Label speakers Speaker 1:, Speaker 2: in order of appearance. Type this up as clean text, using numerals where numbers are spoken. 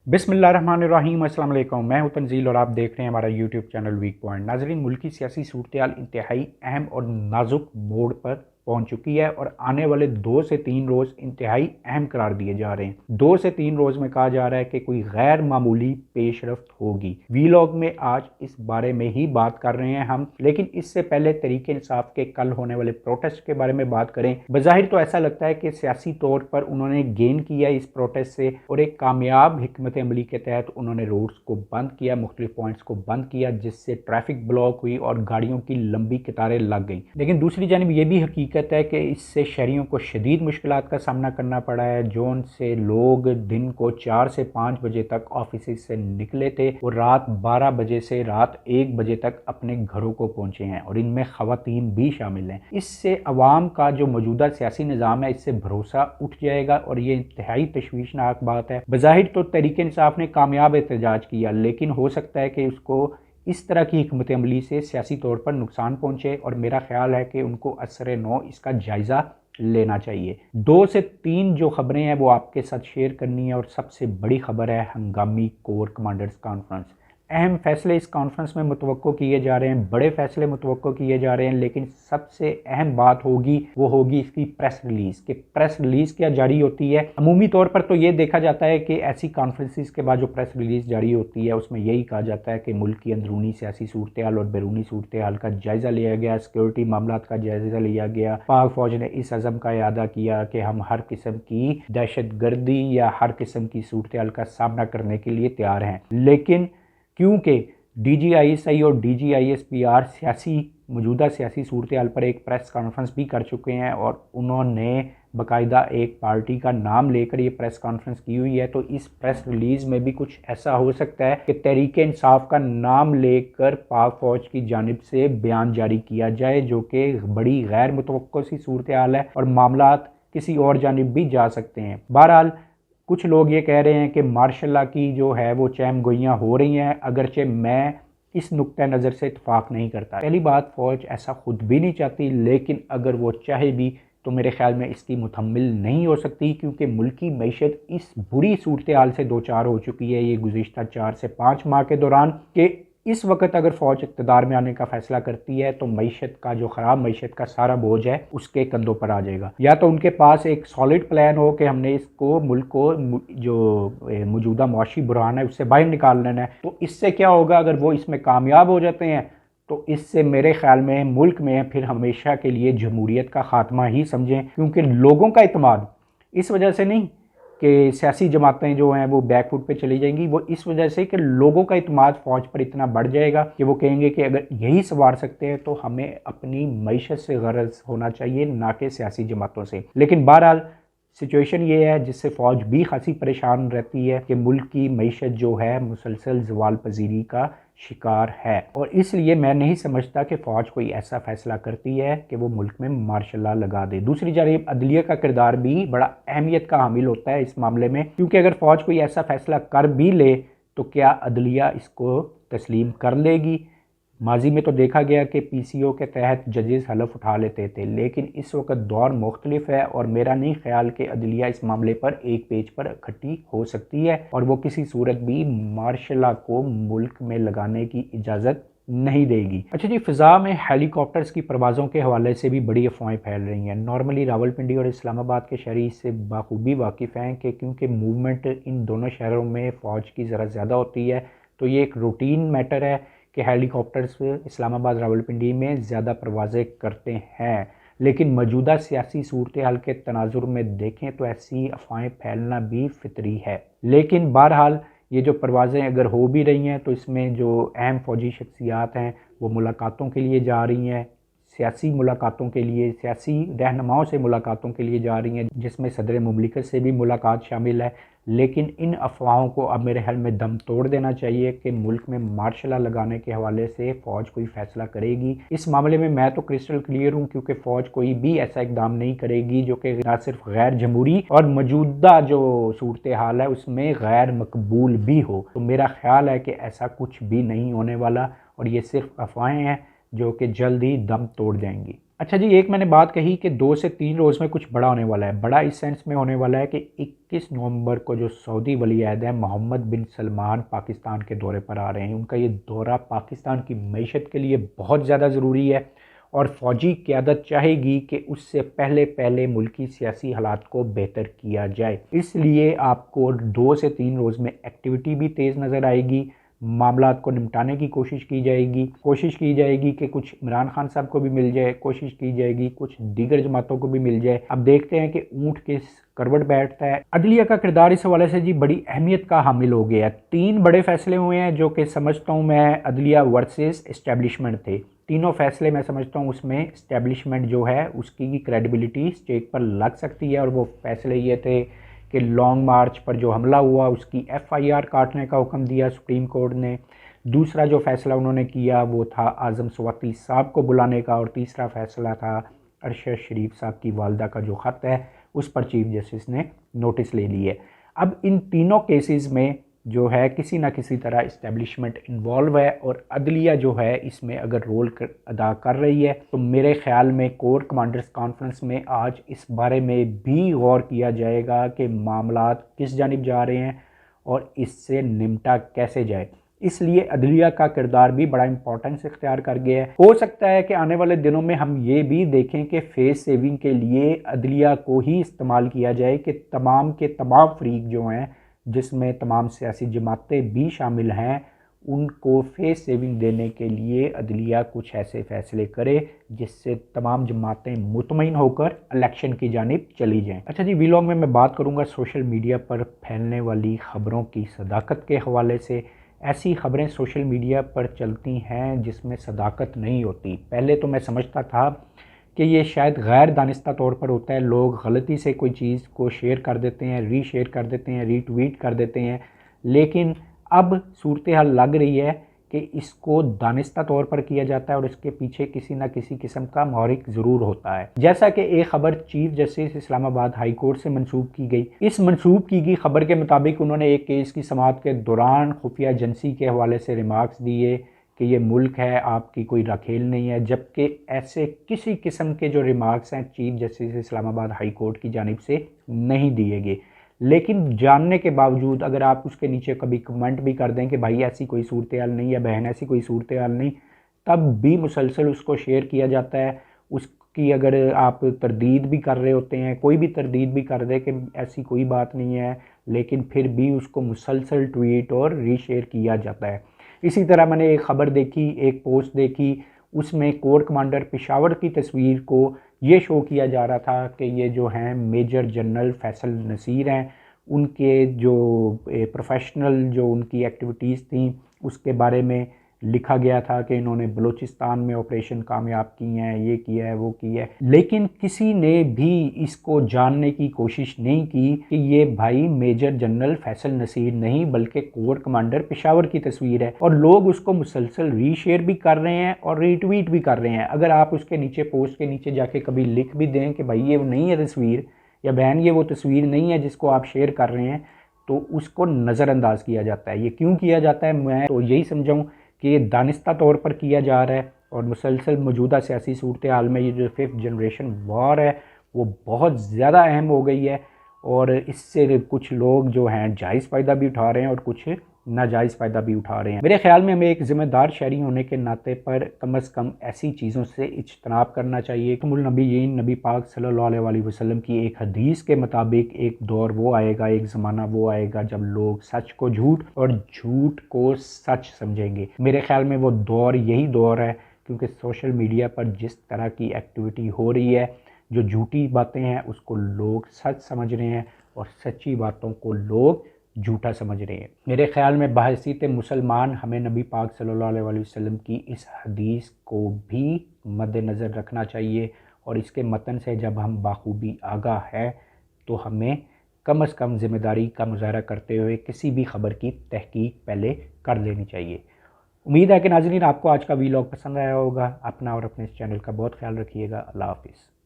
Speaker 1: बिस्मिल्लाहिर्रहमानिर्रहीम, अस्सलाम वालेकुम। मैं हूं तंजील और आप देख रहे हैं हमारा यूट्यूब चैनल वीक पॉइंट। नाज़रीन, मुल्की सियासी सूरत-ए-हाल इंतहाई अहम और नाजुक मोड़ पर पहुंच चुकी है और आने वाले 2 से 3 रोज़ इंतहाई अहम करार दिए जा रहे हैं। 2 से 3 रोज़ में कहा जा रहा है कि कोई गैर मामूली पेशरफ्त होगी। वीलॉग में आज इस बारे में ही बात कर रहे हैं हम, लेकिन इससे पहले तहरीक इंसाफ के कल होने वाले प्रोटेस्ट के बारे में बात करें। बज़ाहिर तो ऐसा लगता है कि सियासी तौर पर उन्होंने गेन किया इस प्रोटेस्ट से और एक कामयाब हिकमत अमली के तहत उन्होंने रोड्स को बंद किया, मुख्तलिफ पॉइंट्स को बंद किया, जिससे ट्रैफिक ब्लॉक हुई और गाड़ियों की लंबी कतारें लग गई। लेकिन दूसरी जानिब ये भी हकीकत है कि इससे शहरियों को शदीद मुश्किलात का सामना करना पड़ा है। जोन से लोग दिन को 4 से 5 बजे तक ऑफिस से निकले थे और रात 12 बजे से रात 1 बजे तक अपने घरों को पहुंचे हैं और इनमें खवातीन भी शामिल हैं। इससे अवाम का जो मौजूदा सियासी निज़ाम है, इससे भरोसा उठ जाएगा और ये इंतहाई तशवीशनाक बात है। बज़ाहिर तो तहरीक इंसाफ ने कामयाब एहतजाज किया, लेकिन हो सकता है कि उसको इस तरह की हिकमत अमली से सियासी तौर पर नुकसान पहुंचे और मेरा ख्याल है कि उनको असर नौ इसका जायज़ा लेना चाहिए। 2 से 3 जो खबरें हैं वो आपके साथ शेयर करनी है और सबसे बड़ी खबर है हंगामी कोर कमांडर्स कॉन्फ्रेंस। अहम फैसले इस कॉन्फ्रेंस में मुतवक्को किए जा रहे हैं, बड़े फैसले मुतवक्को किए जा रहे हैं, लेकिन सबसे अहम बात होगी वो होगी इसकी प्रेस रिलीज़। कि प्रेस रिलीज़ क्या जारी होती है। अमूमी तौर पर तो ये देखा जाता है कि ऐसी कॉन्फ्रेंसिस के बाद जो प्रेस रिलीज़ जारी होती है उसमें यही कहा जाता है कि मुल्क की अंदरूनी सियासी सूरत हाल और बैरूनी सूरत हाल का जायज़ा लिया गया, सिक्योरिटी मामलात का जायज़ा लिया गया। पाक फ़ौज ने इस अज़म का इरादा किया कि हम हर किस्म की दहशत गर्दी या हर किस्म की सूरत हाल का सामना करने के लिए तैयार हैं। लेकिन क्योंकि DGISI और DGISPR मौजूदा सियासी सूरत हाल पर एक प्रेस कॉन्फ्रेंस भी कर चुके हैं और उन्होंने बाकायदा एक पार्टी का नाम लेकर ये प्रेस कॉन्फ्रेंस की हुई है, तो इस प्रेस रिलीज़ में भी कुछ ऐसा हो सकता है कि तहरीक इंसाफ का नाम लेकर पाक फ़ौज की जानिब से बयान जारी किया जाए, जो कि बड़ी गैर मुतवक्को सी सूरत हाल है और मामलात किसी और जानिब भी जा सकते हैं। बहरहाल कुछ लोग ये कह रहे हैं कि मार्शल लॉ की जो है वो चहम गोइयाँ हो रही हैं, अगरचे मैं इस नुक्ता नज़र से इत्फाक नहीं करता। पहली बात, फ़ौज ऐसा खुद भी नहीं चाहती, लेकिन अगर वो चाहे भी तो मेरे ख्याल में इसकी मुतहम्मिल नहीं हो सकती, क्योंकि मुल्क की मईशत इस बुरी सूरत हाल से दो चार हो चुकी है ये गुज़िश्ता 4 से 5 माह के दौरान कि इस वक्त अगर फ़ौज इक़्तिदार में आने का फ़ैसला करती है तो मईशत का जो ख़राब मईशत का सारा बोझ है उसके कंधों पर आ जाएगा। या तो उनके पास एक सॉलिड प्लान हो कि हमने इसको मुल्क को जो मौजूदा मुआशी बुरहान है उससे बाहर निकाल लेना है। तो इससे क्या होगा, अगर वो इसमें कामयाब हो जाते हैं तो इससे मेरे ख्याल में मुल्क में फिर हमेशा के लिए जमहूरियत का ख़ात्मा ही समझें, क्योंकि लोगों का इत्मीनान इस वजह से नहीं कि सियासी जमातें जो हैं वो बैकफुट पे चली जाएंगी, वो इस वजह से कि लोगों का इत्मीनान फ़ौज पर इतना बढ़ जाएगा कि वो कहेंगे कि अगर यही संवार सकते हैं तो हमें अपनी मईशत से गरज होना चाहिए, ना कि सियासी जमातों से। लेकिन बहरहाल सिचुएशन ये है जिससे फ़ौज भी खासी परेशान रहती है कि मुल्क की मईशत जो है मुसलसल ज़वाल पजीरी का शिकार है, और इसलिए मैं नहीं समझता कि फ़ौज कोई ऐसा फ़ैसला करती है कि वो मुल्क में मार्शल लॉ लगा दे। दूसरी जानिब अदलिया का किरदार भी बड़ा अहमियत का हामिल होता है इस मामले में, क्योंकि अगर फ़ौज कोई ऐसा फ़ैसला कर भी ले तो क्या अदलिया इसको तस्लीम कर लेगी। माजी में तो देखा गया कि PCO के तहत जजेस हलफ उठा लेते थे, लेकिन इस वक्त दौर मुख्तलिफ है और मेरा नहीं ख्याल कि अदलिया इस मामले पर एक पेज पर इकट्ठी हो सकती है और वो किसी सूरत भी मार्शल लॉ को मुल्क में लगाने की इजाज़त नहीं देगी। अच्छा जी, फ़िज़ा में हेलीकॉप्टर्स की परवाज़ों के हवाले से भी बड़ी अफवाहें फैल रही हैं। नॉर्मली रावलपिंडी और इस्लामाबाद के शहरी इससे बाखूबी वाकिफ़ हैं कि क्योंकि मूवमेंट इन दोनों शहरों में फ़ौज की ज़रा ज़्यादा होती है, तो ये एक रूटीन मैटर है कि हेलीकॉप्टर्स इस्लामाबाद रावलपिंडी में ज़्यादा परवाज़ें करते हैं। लेकिन मौजूदा सियासी सूरत हाल के तनाजुर में देखें तो ऐसी अफवाहें फैलना भी फितरी है। लेकिन बहरहाल ये जो परवाज़ें अगर हो भी रही हैं तो इसमें जो अहम फ़ौजी शख्सियात हैं वो मुलाकातों के लिए जा रही हैं, सियासी मुलाकातों के लिए, सियासी रहनुमाओं से मुलाकातों के लिए जा रही हैं, जिसमें सदर मुमलिकत से भी मुलाकात शामिल है। लेकिन इन अफवाहों को अब मेरे ख्याल में दम तोड़ देना चाहिए कि मुल्क में मार्शल लॉ लगाने के हवाले से फ़ौज कोई फ़ैसला करेगी। इस मामले में मैं तो क्रिस्टल क्लियर हूँ, क्योंकि फ़ौज कोई भी ऐसा इकदाम नहीं करेगी जो कि ना सिर्फ गैर जमहूरी और मौजूदा जो सूरत हाल है उसमें गैर मकबूल भी हो। तो मेरा ख्याल है कि ऐसा कुछ भी नहीं होने वाला और ये सिर्फ अफवाहें हैं जो कि जल्द ही दम तोड़ जाएंगी। अच्छा जी, एक मैंने बात कही कि 2 से 3 रोज़ में कुछ बड़ा होने वाला है। बड़ा इस सेंस में होने वाला है कि 21 नवंबर को जो सऊदी वली-अहद हैं मोहम्मद बिन सलमान पाकिस्तान के दौरे पर आ रहे हैं। उनका ये दौरा पाकिस्तान की मईशत के लिए बहुत ज़्यादा ज़रूरी है और फ़ौजी क़यादत चाहेगी कि उससे पहले मुल्की सियासी हालात को बेहतर किया जाए। इसलिए आपको 2 से 3 रोज़ में एक्टिविटी भी तेज़ नज़र आएगी। मामलात को निपटाने की कोशिश की जाएगी कि कुछ इमरान खान साहब को भी मिल जाए, कोशिश की जाएगी कुछ दीगर जमातों को भी मिल जाए। अब देखते हैं कि ऊँट किस करवट बैठता है। अदलिया का किरदार इस हवाले से जी बड़ी अहमियत का हामिल हो गया है। 3 बड़े फैसले हुए हैं जो कि समझता हूँ मैं अदलिया वर्सेस एस्टेब्लिशमेंट थे। तीनों फैसले मैं समझता हूँ उसमें एस्टेब्लिशमेंट जो है उसकी क्रेडिबिलिटी स्टेक पर लग सकती है और वो फैसले ये थे कि लॉन्ग मार्च पर जो हमला हुआ उसकी एफआईआर काटने का हुक्म दिया सुप्रीम कोर्ट ने। दूसरा जो फैसला उन्होंने किया वो था आज़म स्वाति साहब को बुलाने का और तीसरा फैसला था अरशद शरीफ साहब की वालदा का जो ख़त है उस पर चीफ जस्टिस ने नोटिस ले ली है। अब इन तीनों केसेस में जो है किसी ना किसी तरह इस्टेब्लिशमेंट इन्वॉल्व है और अदलिया जो है इसमें अगर रोल अदा कर रही है तो मेरे ख्याल में कोर कमांडर्स कॉन्फ्रेंस में आज इस बारे में भी गौर किया जाएगा कि मामलात किस जानिब जा रहे हैं और इससे निपटा कैसे जाए। इसलिए अदलिया का किरदार भी बड़ा इंपॉर्टेंस इख्तियार कर गया है। हो सकता है कि आने वाले दिनों में हम ये भी देखें कि फेस सेविंग के लिए अदलिया को ही इस्तेमाल किया जाए कि तमाम के तमाम फरीक जो हैं जिसमें तमाम सियासी जमातें भी शामिल हैं उनको फेस सेविंग देने के लिए अदलिया कुछ ऐसे फैसले करे जिससे तमाम जमातें मुतमईन होकर इलेक्शन की जानिब चली जाएं। अच्छा जी, वीलॉग में मैं बात करूंगा सोशल मीडिया पर फैलने वाली ख़बरों की सदाकत के हवाले से। ऐसी ख़बरें सोशल मीडिया पर चलती हैं जिसमें सदाकत नहीं होती। पहले तो मैं समझता था कि ये शायद गैर दानिस्ता तौर पर होता है, लोग गलती से कोई चीज़ को शेयर कर देते हैं, रीशेयर कर देते हैं, रीट्वीट कर देते हैं, लेकिन अब सूरत हाल लग रही है कि इसको दानिस्ता तौर पर किया जाता है और इसके पीछे किसी न किसी किस्म का महरिक ज़रूर होता है। जैसा कि एक ख़बर chief justice Islamabad high court से मंसूब की गई। इस मंसूब की गई ख़बर के मुताबिक उन्होंने एक केस की समाअत के दौरान खुफिया एजेंसी के हवाले से रिमार्क्स दिए कि ये मुल्क है, आपकी कोई रखेल नहीं है, जबकि ऐसे किसी किस्म के जो रिमार्क्स हैं chief justice Islamabad high court की जानिब से नहीं दिए गए। लेकिन जानने के बावजूद अगर आप उसके नीचे कभी कमेंट भी कर दें कि भाई ऐसी कोई सूरत हाल नहीं है, बहन ऐसी कोई सूरत हाल नहीं, तब भी मुसलसल उसको शेयर किया जाता है। उसकी अगर आप तरदीद भी कर रहे होते हैं, कोई भी तरदीद भी कर दे कि ऐसी कोई बात नहीं है, लेकिन फिर भी उसको मुसलसल ट्वीट और रीशेयर किया जाता है। इसी तरह मैंने एक ख़बर देखी, एक पोस्ट देखी, उसमें कोर कमांडर पेशावर की तस्वीर को ये शो किया जा रहा था कि ये जो हैं मेजर जनरल फैसल नसीर हैं, उनके जो प्रोफेशनल जो उनकी एक्टिविटीज़ थी उसके बारे में लिखा गया था कि इन्होंने बलूचिस्तान में ऑपरेशन कामयाब किए हैं, ये किया है, वो किया है, लेकिन किसी ने भी इसको जानने की कोशिश नहीं की कि ये भाई मेजर जनरल फैसल नसीर नहीं बल्कि कोर कमांडर पेशावर की तस्वीर है और लोग उसको मुसलसल रीशेयर भी कर रहे हैं और रीट्वीट भी कर रहे हैं। अगर आप उसके नीचे पोस्ट के नीचे जाके कभी लिख भी दें कि भाई ये वो नहीं है तस्वीर या बहन ये वो तस्वीर नहीं है जिसको आप शेयर कर रहे हैं, तो उसको नज़रअंदाज किया जाता है। ये क्यों किया जाता है? मैं तो यही समझाऊँ कि ये दानिस्ता तौर पर किया जा रहा है और मुसलसल मौजूदा सियासी सूरत हाल में ये जो 5th जनरेशन वॉर है वो बहुत ज़्यादा अहम हो गई है और इससे कुछ लोग जो हैं जायज़ फ़ायदा भी उठा रहे हैं और कुछ नाजायज़ फ़ायदा भी उठा रहे हैं। मेरे ख्याल में हमें एक ज़िम्मेदार शहरी होने के नाते पर कम से कम ऐसी चीज़ों से इज्तनाब करना चाहिए। कमुल नबीयीन नबी पाक सल्लल्लाहु अलैहि वसल्लम की एक हदीस के मुताबिक एक दौर वो आएगा, एक ज़माना वो आएगा जब लोग सच को झूठ और झूठ को सच समझेंगे। मेरे ख्याल में वो दौर यही दौर है, क्योंकि सोशल मीडिया पर जिस तरह की एक्टिविटी हो रही है, जो झूठी बातें हैं उसको लोग सच समझ रहे हैं और सच्ची बातों को लोग झूठा समझ रहे हैं। मेरे ख्याल में बहसीत मुसलमान हमें नबी पाक सल्लल्लाहु अलैहि वसल्लम की इस हदीस को भी मद्देनज़र रखना चाहिए और इसके मतन से जब हम बाखूबी आगाह है तो हमें कम से कम ज़िम्मेदारी का मुजाहरा करते हुए किसी भी ख़बर की तहकीक पहले कर लेनी चाहिए। उम्मीद है कि नाज़रीन आपको आज का वीलॉग पसंद आया होगा। अपना और अपने इस चैनल का बहुत ख्याल रखिएगा। अल्लाह हाफ़िज़।